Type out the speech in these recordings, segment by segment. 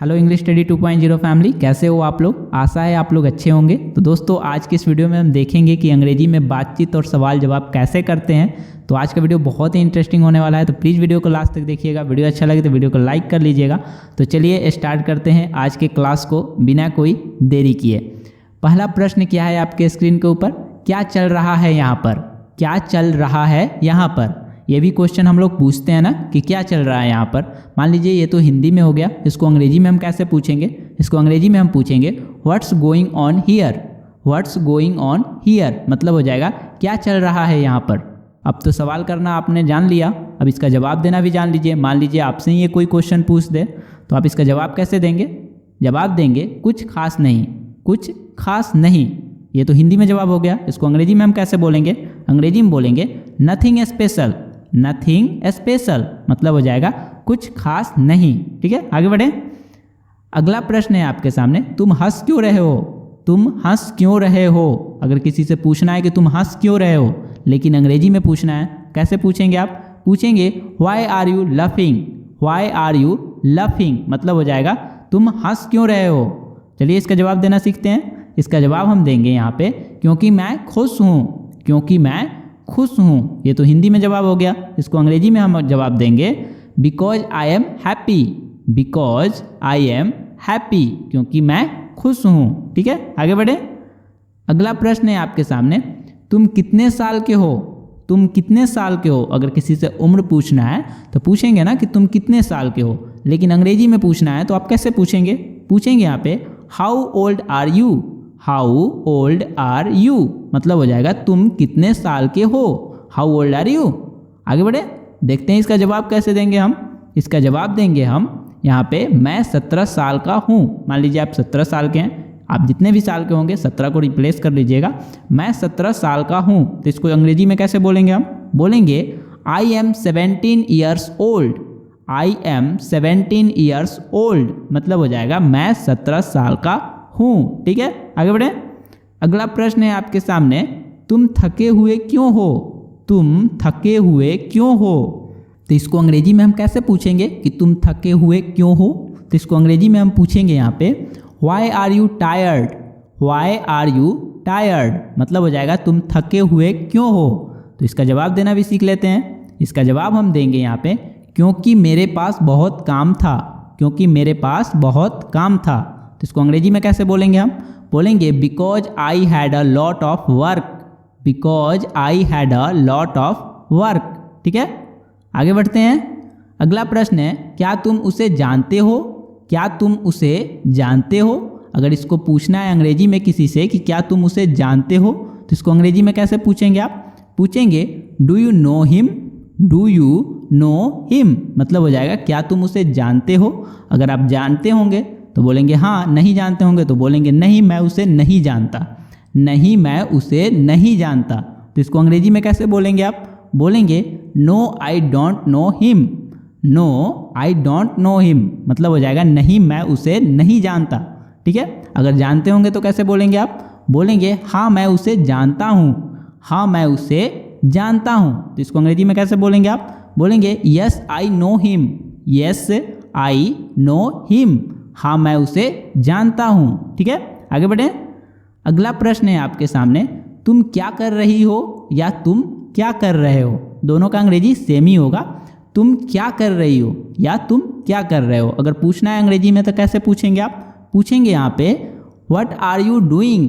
Hello English study 2.0 family, कैसे हो आप लोग। आशा है आप लोग अच्छे होंगे। तो दोस्तों आज के इस वीडियो में हम देखेंगे कि अंग्रेजी में बातचीत और सवाल जवाब कैसे करते हैं। तो आज का वीडियो बहुत ही इंटरेस्टिंग होने वाला है, तो प्लीज़ वीडियो को लास्ट तक देखिएगा। वीडियो अच्छा लगे तो वीडियो को लाइक कर लीजिएगा। तो चलिए स्टार्ट करते हैं आज के क्लास को बिना कोई देरी किए। पहला प्रश्न क्या है आपके स्क्रीन के ऊपर, क्या चल रहा है यहाँ पर, क्या चल रहा है यहाँ पर। ये भी क्वेश्चन हम लोग पूछते हैं ना कि क्या चल रहा है यहाँ पर। मान लीजिए ये तो हिंदी में हो गया, इसको अंग्रेजी में हम कैसे पूछेंगे। इसको अंग्रेजी में हम पूछेंगे what's going on here. What's going on here मतलब हो जाएगा क्या चल रहा है यहाँ पर। अब तो सवाल करना आपने जान लिया, अब इसका जवाब देना भी जान लीजिए। मान लीजिए आपसे ये कोई क्वेश्चन पूछ दे तो आप इसका जवाब कैसे देंगे। जवाब देंगे कुछ खास नहीं, कुछ खास नहीं। ये तो हिंदी में जवाब हो गया, इसको अंग्रेजी में हम कैसे बोलेंगे। अंग्रेजी में बोलेंगे नथिंग स्पेशल। नथिंग स्पेशल मतलब हो जाएगा कुछ खास नहीं। ठीक है, आगे बढ़े। अगला प्रश्न है आपके सामने, तुम हंस क्यों रहे हो। तुम हंस क्यों रहे हो। अगर किसी से पूछना है कि तुम हंस क्यों रहे हो, लेकिन अंग्रेजी में पूछना है, कैसे पूछेंगे आप। पूछेंगे why are you laughing. Why are you laughing मतलब हो जाएगा तुम हंस क्यों रहे हो। चलिए इसका जवाब देना सीखते हैं। इसका जवाब हम देंगे यहाँ पे क्योंकि मैं खुश हूँ। क्योंकि मैं खुश हूँ, ये तो हिंदी में जवाब हो गया। इसको अंग्रेजी में हम जवाब देंगे because I am happy. Because I am happy क्योंकि मैं खुश हूँ। ठीक है, आगे बढ़े। अगला प्रश्न है आपके सामने, तुम कितने साल के हो। तुम कितने साल के हो। अगर किसी से उम्र पूछना है तो पूछेंगे ना कि तुम कितने साल के हो, लेकिन अंग्रेजी में पूछना है तो आप कैसे पूछेंगे। पूछेंगे यहाँ पे how old are you. How old are you मतलब हो जाएगा तुम कितने साल के हो। How old are you. आगे बढ़े, देखते हैं इसका जवाब कैसे देंगे हम। इसका जवाब देंगे हम यहाँ पे मैं 17 साल का हूँ। मान लीजिए आप 17 साल के हैं, आप जितने भी साल के होंगे 17 को रिप्लेस कर लीजिएगा। मैं 17 साल का हूँ, तो इसको अंग्रेजी में कैसे बोलेंगे हम। बोलेंगे I M 17 years old. I am 17 years old मतलब हो जाएगा मैं 17 साल का हूँ। ठीक है, आगे बढ़े। अगला प्रश्न है आपके सामने, तुम थके हुए क्यों हो। तुम थके हुए क्यों हो। तो इसको अंग्रेजी में हम कैसे पूछेंगे कि तुम थके हुए क्यों हो। तो इसको अंग्रेजी में हम पूछेंगे यहाँ पे why are you tired. Why are you tired मतलब हो जाएगा तुम थके हुए क्यों हो। तो इसका जवाब देना भी सीख लेते हैं। इसका जवाब हम देंगे यहाँ पे क्योंकि मेरे पास बहुत काम था। क्योंकि मेरे पास बहुत काम था। तो इसको अंग्रेजी में कैसे बोलेंगे हम। बोलेंगे because I had a lot of work. Because I had a lot of work. ठीक है, आगे बढ़ते हैं। अगला प्रश्न है, क्या तुम उसे जानते हो। क्या तुम उसे जानते हो। अगर इसको पूछना है अंग्रेजी में किसी से कि क्या तुम उसे जानते हो, तो इसको अंग्रेजी में कैसे पूछेंगे आप। पूछेंगे do you know him. Do you know him मतलब हो जाएगा क्या तुम उसे जानते हो। अगर आप जानते होंगे तो बोलेंगे हाँ, नहीं जानते होंगे तो बोलेंगे नहीं मैं उसे नहीं जानता। नहीं मैं उसे नहीं जानता। तो इसको अंग्रेजी में कैसे बोलेंगे आप। बोलेंगे no I don't know him. No I don't know him मतलब हो जाएगा नहीं मैं उसे नहीं जानता। ठीक है, अगर जानते होंगे तो कैसे बोलेंगे आप। बोलेंगे हाँ मैं उसे जानता हूँ। हाँ मैं उसे जानता हूँ। तो इसको अंग्रेजी में कैसे बोलेंगे आप। बोलेंगे yes I know him. Yes I know him हाँ मैं उसे जानता हूँ। ठीक है, आगे बढ़े। अगला प्रश्न है आपके सामने, तुम क्या कर रही हो या तुम क्या कर रहे हो। दोनों का अंग्रेजी सेम ही होगा। तुम क्या कर रही हो या तुम क्या कर रहे हो। अगर पूछना है अंग्रेजी में तो कैसे पूछेंगे आप। पूछेंगे यहाँ पे what are you doing.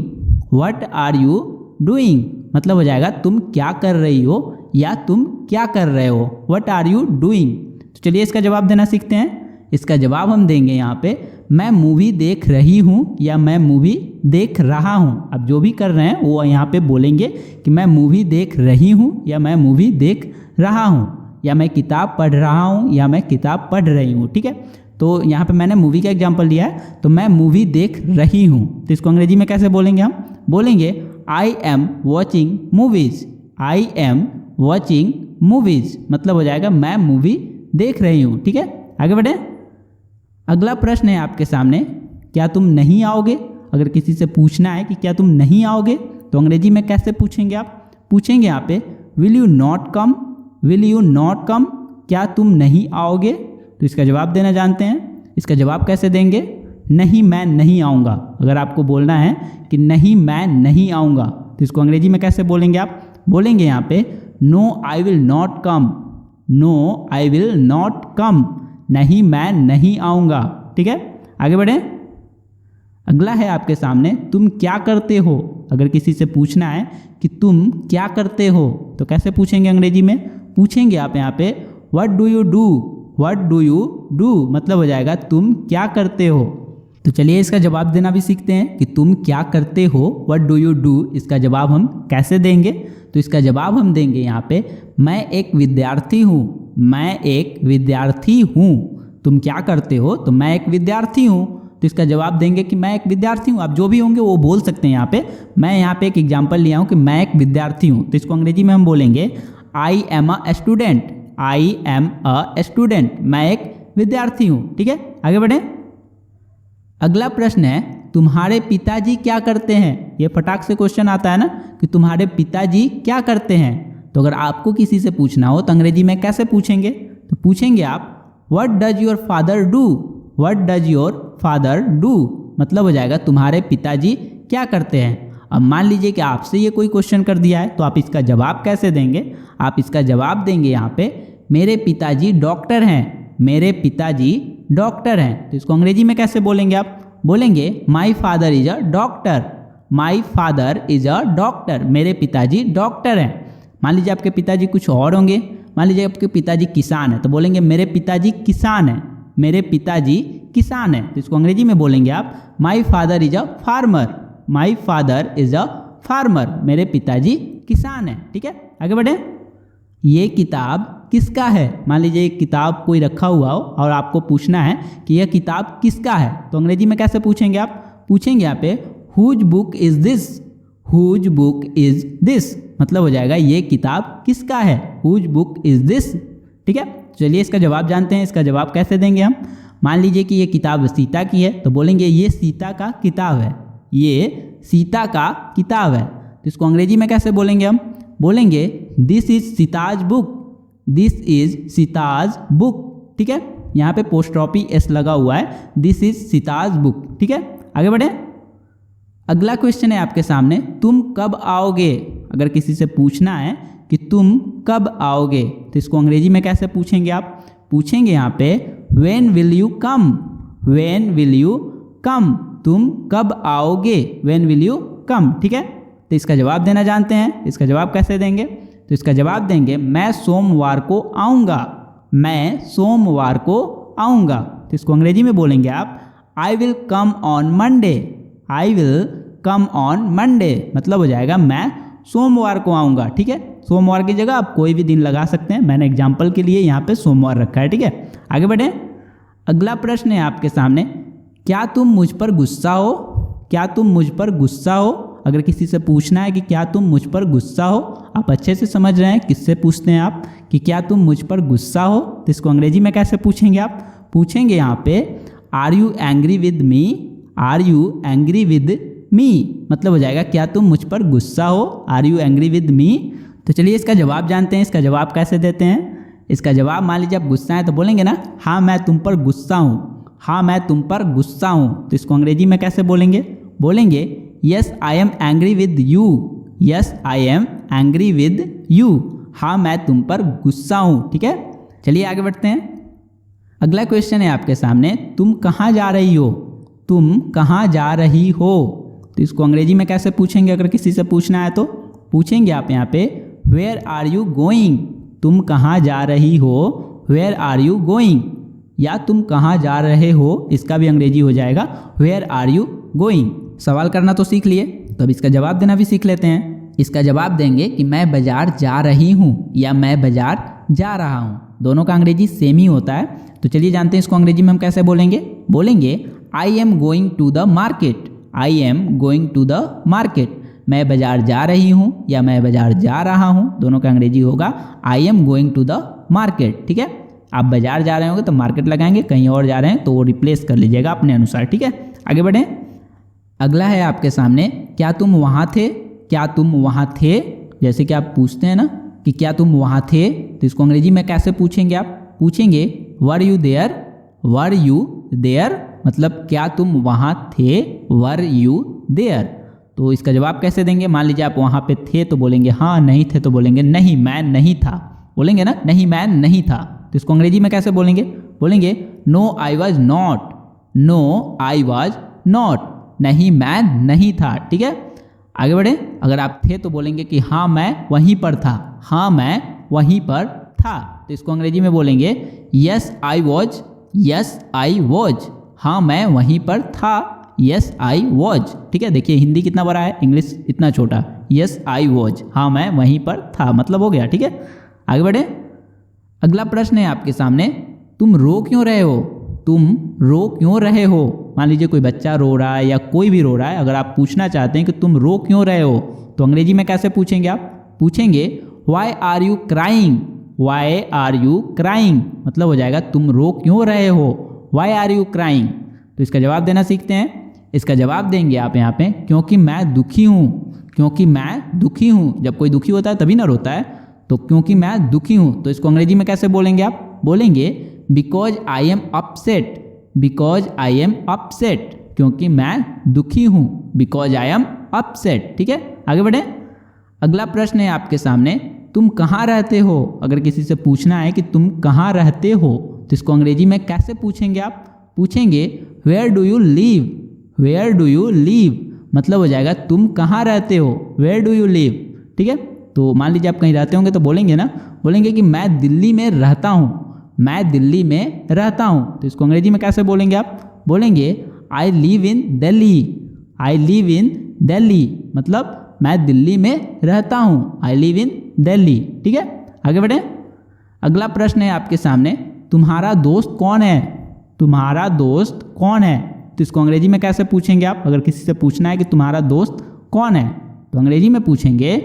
What are you doing मतलब हो जाएगा तुम क्या कर रही हो या तुम क्या कर रहे हो। What are you doing. तो चलिए इसका जवाब देना सीखते हैं। इसका जवाब हम देंगे यहाँ पे मैं मूवी देख रही हूँ या मैं मूवी देख रहा हूँ। अब जो भी कर रहे हैं वो यहाँ पे बोलेंगे कि मैं मूवी देख रही हूँ या मैं मूवी देख रहा हूँ, या मैं किताब पढ़ रहा हूँ या मैं किताब पढ़ रही हूँ। ठीक है, तो यहाँ पे मैंने मूवी का एग्जाम्पल लिया है, तो मैं मूवी देख रही हूँ। तो इसको अंग्रेजी में कैसे बोलेंगे हम। बोलेंगे I am watching movies. I am watching movies मतलब हो जाएगा मैं मूवी देख रही हूँ। ठीक है, आगे बढ़े। अगला प्रश्न है आपके सामने, क्या तुम नहीं आओगे। अगर किसी से पूछना है कि क्या तुम नहीं आओगे तो अंग्रेजी में कैसे पूछेंगे आप। पूछेंगे यहाँ पे will you not come. Will you not come क्या तुम नहीं आओगे। तो इसका जवाब देना जानते हैं। इसका जवाब कैसे देंगे? नहीं मैं नहीं आऊँगा। अगर आपको बोलना है कि नहीं मैं नहीं आऊँगा तो इसको अंग्रेजी में कैसे बोलेंगे आप? बोलेंगे यहाँ पे no I will not come, no I will not come, नहीं मैं नहीं आऊँगा। ठीक है, आगे बढ़ें। अगला है आपके सामने तुम क्या करते हो। अगर किसी से पूछना है कि तुम क्या करते हो तो कैसे पूछेंगे अंग्रेजी में? पूछेंगे आप यहाँ पे what do you do, what do you do मतलब हो जाएगा तुम क्या करते हो। तो चलिए इसका जवाब देना भी सीखते हैं कि तुम क्या करते हो, व्हाट डू यू डू, इसका जवाब हम कैसे देंगे? तो इसका जवाब हम देंगे यहाँ पे मैं एक विद्यार्थी हूँ, मैं एक विद्यार्थी हूँ। तुम क्या करते हो? तो मैं एक विद्यार्थी हूँ, तो इसका जवाब देंगे कि मैं एक विद्यार्थी हूँ। आप जो भी होंगे वो बोल सकते हैं यहाँ पे। मैं यहाँ पे एक एग्जाम्पल लिया हूँ कि मैं एक विद्यार्थी हूँ, तो इसको अंग्रेजी में हम बोलेंगे I am a student, I am a student, मैं एक विद्यार्थी हूँ। ठीक है, आगे बढ़ें। अगला प्रश्न है तुम्हारे पिताजी क्या करते हैं। ये फटाक से क्वेश्चन आता है ना कि तुम्हारे पिताजी क्या करते हैं। तो अगर आपको किसी से पूछना हो तो अंग्रेजी में कैसे पूछेंगे? तो पूछेंगे आप what does your father do, what does your father do मतलब हो जाएगा तुम्हारे पिताजी क्या करते हैं। अब मान लीजिए कि आपसे ये कोई क्वेश्चन कर दिया है तो आप इसका जवाब कैसे देंगे? आप इसका जवाब देंगे यहाँ पे मेरे पिताजी डॉक्टर हैं, मेरे पिताजी डॉक्टर हैं। तो इसको अंग्रेजी में कैसे बोलेंगे आप? बोलेंगे my father is a doctor, my father is a doctor, मेरे पिताजी डॉक्टर हैं। मान लीजिए आपके पिताजी कुछ और होंगे, मान लीजिए आपके पिताजी किसान हैं तो बोलेंगे मेरे पिताजी किसान हैं, मेरे पिताजी किसान हैं। तो इसको अंग्रेजी में बोलेंगे आप my father is a farmer, my father is a farmer, मेरे पिताजी किसान हैं। ठीक है, आगे बढ़ें। ये किताब किसका है? मान लीजिए एक किताब कोई रखा हुआ हो और आपको पूछना है कि यह किताब किसका है, तो अंग्रेजी में कैसे पूछेंगे आप? पूछेंगे यहाँ पे whose book is this, whose book is this मतलब हो जाएगा ये किताब किसका है, हुज बुक इज दिस। ठीक है, चलिए इसका जवाब जानते हैं। इसका जवाब कैसे देंगे हम? मान लीजिए कि ये किताब सीता की है तो बोलेंगे ये सीता का किताब है, ये सीता का किताब है। तो इसको अंग्रेजी में कैसे बोलेंगे हम? बोलेंगे this is Sita's book, this is Sita's book. ठीक है, यहाँ पे पोस्ट्रॉपी एस लगा हुआ है, दिस इज सीताज बुक। ठीक है, आगे बढ़े। अगला क्वेश्चन है आपके सामने तुम कब आओगे। अगर किसी से पूछना है कि तुम कब आओगे तो इसको अंग्रेजी में कैसे पूछेंगे आप? पूछेंगे यहाँ पे when will you come, when will you come, तुम कब आओगे, व्हेन विल यू कम। ठीक है, तो इसका जवाब देना जानते हैं। इसका जवाब कैसे देंगे? तो इसका जवाब देंगे मैं सोमवार को आऊँगा, मैं सोमवार को आऊँगा। तो इसको अंग्रेजी में बोलेंगे आप I will come on Monday, I will come on Monday मतलब हो जाएगा मैं सोमवार को आऊँगा। ठीक है, सोमवार की जगह आप कोई भी दिन लगा सकते हैं, मैंने एग्जाम्पल के लिए यहाँ पे सोमवार रखा है। ठीक है, आगे बढ़ें। अगला प्रश्न है आपके सामने क्या तुम मुझ पर गुस्सा हो, क्या तुम मुझ पर गुस्सा हो। अगर किसी से पूछना है कि क्या तुम मुझ पर गुस्सा हो, आप अच्छे से समझ रहे हैं किससे पूछते हैं आप कि क्या तुम मुझ पर गुस्सा हो, तो इसको अंग्रेजी में कैसे पूछेंगे आप? पूछेंगे यहाँ पे are you angry with me, are you angry with me मतलब हो जाएगा क्या तुम मुझ पर गुस्सा हो, are you angry with me. तो चलिए इसका जवाब जानते हैं। इसका जवाब कैसे देते हैं? इसका जवाब मान लीजिए आप गुस्सा हैं तो बोलेंगे ना हाँ मैं तुम पर गुस्सा हूँ, हाँ मैं तुम पर गुस्सा हूँ। तो इसको अंग्रेजी में कैसे बोलेंगे? बोलेंगे yes I am angry with you, yes I am angry with you, हाँ मैं तुम पर गुस्सा हूँ। ठीक है, चलिए आगे बढ़ते हैं। अगला क्वेश्चन है आपके सामने तुम कहाँ जा रही हो, तुम कहाँ जा रही हो। तो इसको अंग्रेजी में कैसे पूछेंगे? अगर किसी से पूछना है तो पूछेंगे आप यहाँ पे वेयर आर यू गोइंग, तुम कहाँ जा रही हो, वेयर आर यू गोइंग, या तुम कहाँ जा रहे हो इसका भी अंग्रेजी हो जाएगा वेयर आर यू गोइंग। सवाल करना तो सीख लिए, तो अब इसका जवाब देना भी सीख लेते हैं। इसका जवाब देंगे कि मैं बाजार जा रही हूँ या मैं बाजार जा रहा हूँ, दोनों का अंग्रेजी सेम ही होता है। तो चलिए जानते हैं इसको अंग्रेजी में हम कैसे बोलेंगे। बोलेंगे I am going to the market, I am going to the market, मैं बाजार जा रही हूँ या मैं बाजार जा रहा हूँ, दोनों का अंग्रेजी होगा I am going to the market. ठीक है, आप बाजार जा रहे होंगे तो मार्केट लगाएंगे, कहीं और जा रहे हैं तो वो रिप्लेस कर लीजिएगा अपने अनुसार। ठीक है, आगे बढ़ें। अगला है आपके सामने क्या तुम वहाँ थे, क्या तुम वहाँ थे। जैसे कि आप पूछते हैं ना कि क्या तुम वहाँ थे, तो इसको अंग्रेजी में कैसे पूछेंगे आप? पूछेंगे were you there, were you there, मतलब क्या तुम वहाँ थे, वर यू देयर। तो इसका जवाब कैसे देंगे? मान लीजिए आप वहाँ पे थे तो बोलेंगे हाँ, नहीं थे तो बोलेंगे नहीं मैं नहीं था, बोलेंगे ना नहीं मैं नहीं था। तो इसको अंग्रेजी में कैसे बोलेंगे? बोलेंगे no I was not, no I was not, नहीं मैं नहीं था। ठीक है, आगे बढ़े। अगर आप थे तो बोलेंगे कि हाँ मैं वहीं पर था, हाँ मैं वहीं पर था। तो इसको अंग्रेजी में बोलेंगे yes I was, yes I was, हाँ मैं वहीं पर था, यस आई वॉज। ठीक है, देखिए हिंदी कितना बड़ा है, इंग्लिश इतना छोटा। यस आई वॉज, हाँ मैं वहीं पर था, मतलब हो गया। ठीक है, आगे बढ़े। अगला प्रश्न है आपके सामने, तुम रो क्यों रहे हो, तुम रो क्यों रहे हो। मान लीजिए कोई बच्चा रो रहा है या कोई भी रो रहा है, अगर आप पूछना चाहते हैं कि तुम रो क्यों रहे हो, तो अंग्रेजी में कैसे पूछेंगे? आप पूछेंगे why are you crying, why are you crying, मतलब हो जाएगा तुम रो क्यों रहे हो, वाई आर यू क्राइंग। तो इसका जवाब देना सीखते हैं। इसका जवाब देंगे आप यहाँ पे क्योंकि मैं दुखी हूँ, क्योंकि मैं दुखी हूँ। जब कोई दुखी होता है तभी ना रोता है, तो क्योंकि मैं दुखी हूँ। तो इसको अंग्रेजी में कैसे बोलेंगे? आप बोलेंगे because I am upset, because I am upset, क्योंकि मैं दुखी हूँ, बिकॉज आई एम अपसेट। ठीक है, आगे बढ़े। अगला प्रश्न है आपके सामने, तुम कहाँ रहते हो। अगर किसी से पूछना है कि तुम कहाँ रहते हो, तो इसको अंग्रेजी में कैसे पूछेंगे? आप पूछेंगे where do you live, where do you live, मतलब हो जाएगा तुम कहाँ रहते हो, वेयर डू यू लिव। ठीक है, तो मान लीजिए आप कहीं रहते होंगे तो बोलेंगे ना, बोलेंगे कि मैं दिल्ली में रहता हूँ, मैं दिल्ली में रहता हूँ। तो इसको अंग्रेजी में कैसे बोलेंगे? आप बोलेंगे I live in Delhi, I live in Delhi, मतलब मैं दिल्ली में रहता हूँ, आई लिव इन दिल्ली। ठीक है, आगे बढ़े। अगला प्रश्न है आपके सामने, तुम्हारा दोस्त कौन है, तुम्हारा दोस्त कौन है। तो इसको अंग्रेजी में कैसे पूछेंगे? आप अगर किसी से पूछना है कि तुम्हारा दोस्त कौन है, तो अंग्रेजी में पूछेंगे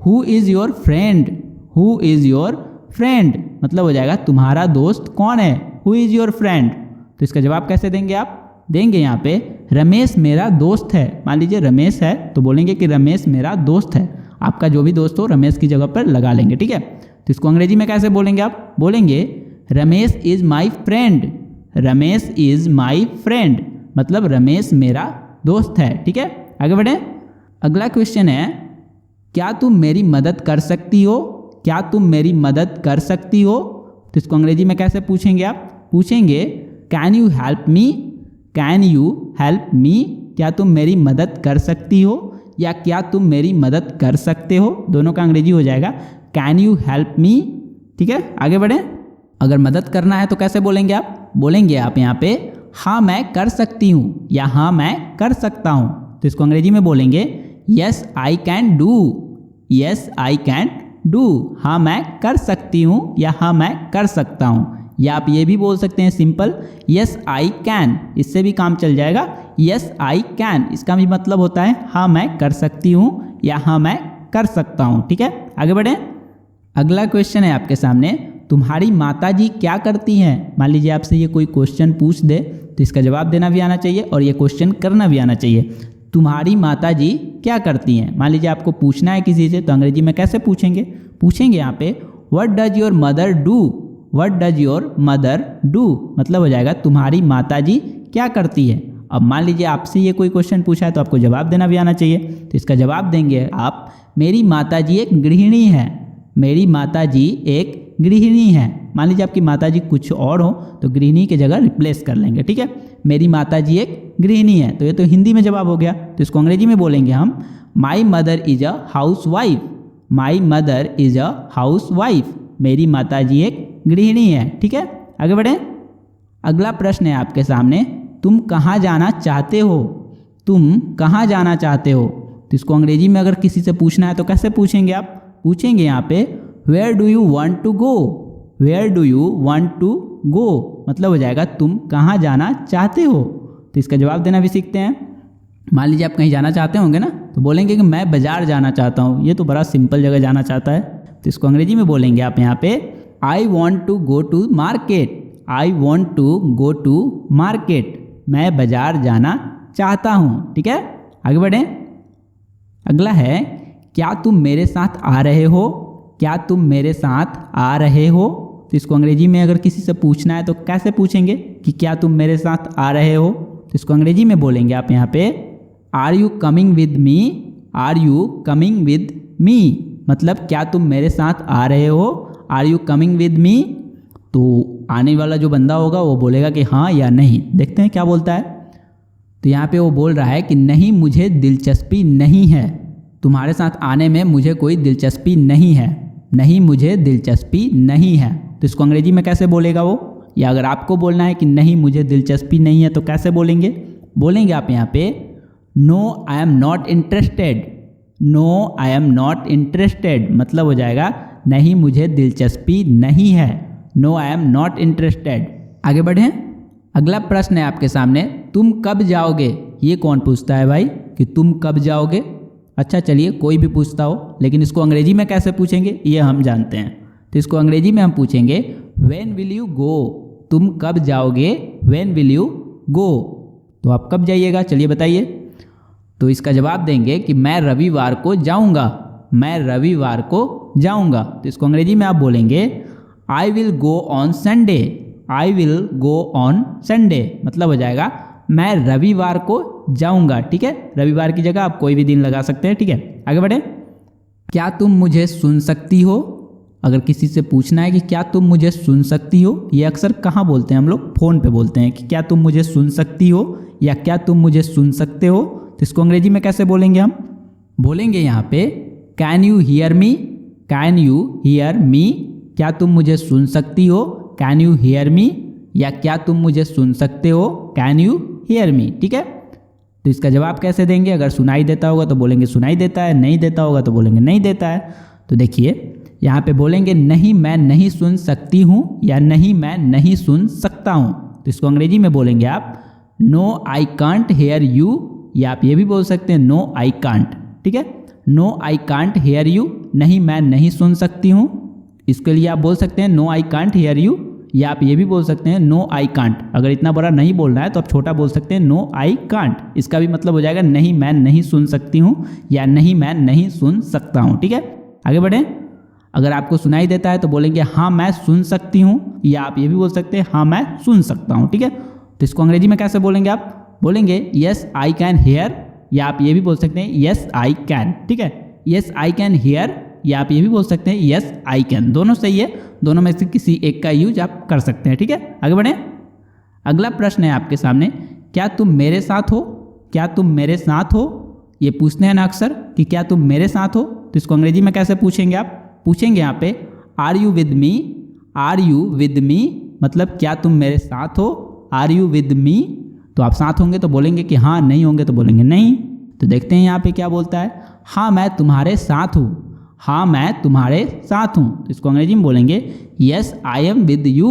who is your friend, who is your friend, मतलब हो जाएगा तुम्हारा दोस्त कौन है, हु इज़ योर फ्रेंड। तो इसका जवाब कैसे देंगे? आप देंगे यहाँ पे रमेश मेरा दोस्त है। मान लीजिए रमेश है तो बोलेंगे कि रमेश मेरा दोस्त है। आपका जो भी दोस्त हो रमेश की जगह पर लगा लेंगे। ठीक है, तो इसको अंग्रेजी में कैसे बोलेंगे? आप बोलेंगे Ramesh is my friend, Ramesh is my friend, मतलब रमेश मेरा दोस्त है। ठीक है, आगे बढ़े। अगला क्वेश्चन है, क्या तुम मेरी मदद कर सकती हो, क्या तुम मेरी मदद कर सकती हो। तो इसको अंग्रेजी में कैसे पूछेंगे? आप पूछेंगे can you help me, can you help me, क्या तुम मेरी मदद कर सकती हो या क्या तुम मेरी मदद कर सकते हो, दोनों का अंग्रेजी हो जाएगा कैन यू हेल्प मी। ठीक है, आगे बढ़े। अगर मदद करना है तो कैसे बोलेंगे? आप बोलेंगे आप यहाँ पे हाँ मैं कर सकती हूँ या हाँ मैं कर सकता हूँ। तो इसको अंग्रेजी में बोलेंगे yes I can do, yes I can do, हाँ मैं कर सकती हूँ या हाँ मैं कर सकता हूँ। या आप ये भी बोल सकते हैं सिंपल यस आई कैन, इससे भी काम चल जाएगा। यस आई कैन, इसका भी मतलब होता है हाँ मैं कर सकती हूँ या हाँ मैं कर सकता हूँ। ठीक है, आगे बढ़ें। अगला क्वेश्चन है आपके सामने, तुम्हारी माताजी क्या करती हैं। मान लीजिए आपसे ये कोई क्वेश्चन पूछ दे तो इसका जवाब देना भी आना चाहिए और ये क्वेश्चन करना भी आना चाहिए। तुम्हारी माताजी क्या करती हैं। मान लीजिए आपको पूछना है किसी से तो अंग्रेजी में कैसे पूछेंगे? पूछेंगे यहाँ पे what does your mother do, what does your mother do, मतलब हो जाएगा तुम्हारी माताजी क्या करती है। अब मान लीजिए आपसे ये कोई क्वेश्चन पूछा है तो आपको जवाब देना भी आना चाहिए। तो इसका जवाब देंगे आप मेरी माताजी एक गृहिणी है, मेरी माताजी एक गृहिणी है। मान लीजिए आपकी माताजी कुछ और हो तो गृहिणी की जगह रिप्लेस कर लेंगे। ठीक है, मेरी माताजी एक गृहिणी है, तो ये तो हिंदी में जवाब हो गया। तो इसको अंग्रेजी में बोलेंगे हम my mother is a house wife, my mother is a house wife, मेरी माताजी एक गृहिणी है। ठीक है, आगे बढ़ें। अगला प्रश्न है आपके सामने, तुम कहाँ जाना चाहते हो, तुम कहाँ जाना चाहते हो। तो इसको अंग्रेजी में अगर किसी से पूछना है तो कैसे पूछेंगे? आप पूछेंगे यहाँ पे where do you want to go, where do you want to go, मतलब हो जाएगा तुम कहाँ जाना चाहते हो। तो इसका जवाब देना भी सीखते हैं। मान लीजिए आप कहीं जाना चाहते होंगे ना तो बोलेंगे कि मैं बाजार जाना चाहता हूँ, ये तो बड़ा सिंपल जगह जाना चाहता है। तो इसको अंग्रेजी में बोलेंगे आप यहाँ पे I want to go to market, I want to go to market, मैं बाजार जाना चाहता हूँ। ठीक है, आगे बढ़ें। अगला है क्या तुम मेरे साथ आ रहे हो, क्या तुम मेरे साथ आ रहे हो। तो इसको अंग्रेजी में अगर किसी से पूछना है तो कैसे पूछेंगे कि क्या तुम मेरे साथ आ रहे हो, तो इसको अंग्रेजी में बोलेंगे आप यहाँ पे are you coming with me, are you coming with me, मतलब क्या तुम मेरे साथ आ रहे हो, are you coming with me. तो आने वाला जो बंदा होगा वो बोलेगा कि हाँ या नहीं। देखते हैं क्या बोलता है। तो यहाँ पे वो बोल रहा है कि नहीं, मुझे दिलचस्पी नहीं है, तुम्हारे साथ आने में मुझे कोई दिलचस्पी नहीं है, नहीं मुझे दिलचस्पी नहीं है। तो इसको अंग्रेजी में कैसे बोलेगा वो, या अगर आपको बोलना है कि नहीं मुझे दिलचस्पी नहीं है तो कैसे बोलेंगे, बोलेंगे आप यहाँ पे no I am not interested, no I am not interested, मतलब हो जाएगा नहीं मुझे दिलचस्पी नहीं है, no I am not interested. आगे बढ़ें, अगला प्रश्न है आपके सामने, तुम कब जाओगे। ये कौन पूछता है भाई कि तुम कब जाओगे। अच्छा चलिए कोई भी पूछता हो, लेकिन इसको अंग्रेजी में कैसे पूछेंगे ये हम जानते हैं। तो इसको अंग्रेजी में हम पूछेंगे व्हेन विल यू गो, तुम कब जाओगे, व्हेन विल यू गो, तो आप कब जाइएगा चलिए बताइए। तो इसका जवाब देंगे कि मैं रविवार को जाऊंगा, मैं रविवार को जाऊंगा। तो इसको अंग्रेजी में आप बोलेंगे I will go on Sunday, I will go on Sunday, मतलब हो जाएगा मैं रविवार को जाऊंगा। ठीक है, रविवार की जगह आप कोई भी दिन लगा सकते हैं। ठीक है, आगे बढ़े। क्या तुम मुझे सुन सकती हो, अगर किसी से पूछना है कि क्या तुम मुझे सुन सकती हो, ये अक्सर कहाँ बोलते हैं हम लोग, फ़ोन पे बोलते हैं कि क्या तुम मुझे सुन सकती हो या क्या तुम मुझे सुन सकते हो। तो इसको अंग्रेजी में कैसे बोलेंगे हम, बोलेंगे यहाँ पे can you hear me, can you hear me, क्या तुम मुझे सुन सकती हो, कैन यू हियर मी, या क्या तुम मुझे सुन सकते हो, कैन यू हियर मी। ठीक है, तो इसका जवाब कैसे देंगे, अगर सुनाई देता होगा तो बोलेंगे सुनाई देता है, नहीं देता होगा तो बोलेंगे नहीं देता है। तो देखिए यहाँ पे बोलेंगे नहीं मैं नहीं सुन सकती हूँ या नहीं मैं नहीं सुन सकता हूँ। तो इसको अंग्रेजी में बोलेंगे आप no I can't hear you, या आप ये भी बोल सकते हैं नो आई कांट। ठीक है, no I can't hear you, नहीं मैं नहीं सुन सकती हूँ, इसके लिए आप बोल सकते हैं no I can't hear you, या आप ये भी बोल सकते हैं नो आई कांट। अगर इतना बड़ा नहीं बोलना है तो आप छोटा बोल सकते हैं नो आई कांट, इसका भी मतलब हो जाएगा नहीं मैं नहीं सुन सकती हूँ या नहीं मैं नहीं सुन सकता हूँ। ठीक है, आगे बढ़ें। अगर आपको सुनाई देता है तो बोलेंगे हाँ मैं सुन सकती हूँ, या आप ये भी बोल सकते हैं हाँ मैं सुन सकता हूँ। ठीक है, तो इसको अंग्रेजी में कैसे बोलेंगे आप, बोलेंगे येस आई कैन हेयर, या आप ये भी बोल सकते हैं येस आई कैन। ठीक है, येस आई कैन हेयर, या आप ये भी बोल सकते हैं येस आई कैन, दोनों सही है, दोनों में से किसी एक का यूज आप कर सकते हैं। ठीक है, आगे बढ़ें। अगला प्रश्न है आपके सामने, क्या तुम मेरे साथ हो, क्या तुम मेरे साथ हो, ये पूछते हैं ना अक्सर कि क्या तुम मेरे साथ हो। तो इसको अंग्रेजी में कैसे पूछेंगे आप, पूछेंगे यहाँ पे are you with me, are you with me, मतलब क्या तुम मेरे साथ हो, आर यू विद मी। तो आप साथ होंगे तो बोलेंगे कि हाँ, नहीं होंगे तो बोलेंगे नहीं। तो देखते हैं यहाँ पे क्या बोलता है, हाँ मैं तुम्हारे साथ हूँ, हाँ मैं तुम्हारे साथ हूँ। तो इसको अंग्रेजी में बोलेंगे yes I am with you,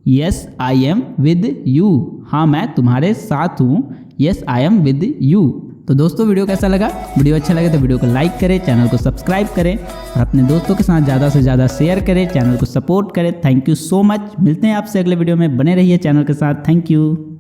yes I am with you, हाँ मैं तुम्हारे साथ हूँ, yes I am with you. तो दोस्तों वीडियो कैसा लगा, वीडियो अच्छा लगे तो वीडियो को लाइक करें, चैनल को सब्सक्राइब करें और अपने दोस्तों के साथ ज़्यादा से ज़्यादा शेयर करें, चैनल को सपोर्ट करें। थैंक यू सो मच, मिलते हैं आपसे अगले वीडियो में, बने रहिए चैनल के साथ। Thank you.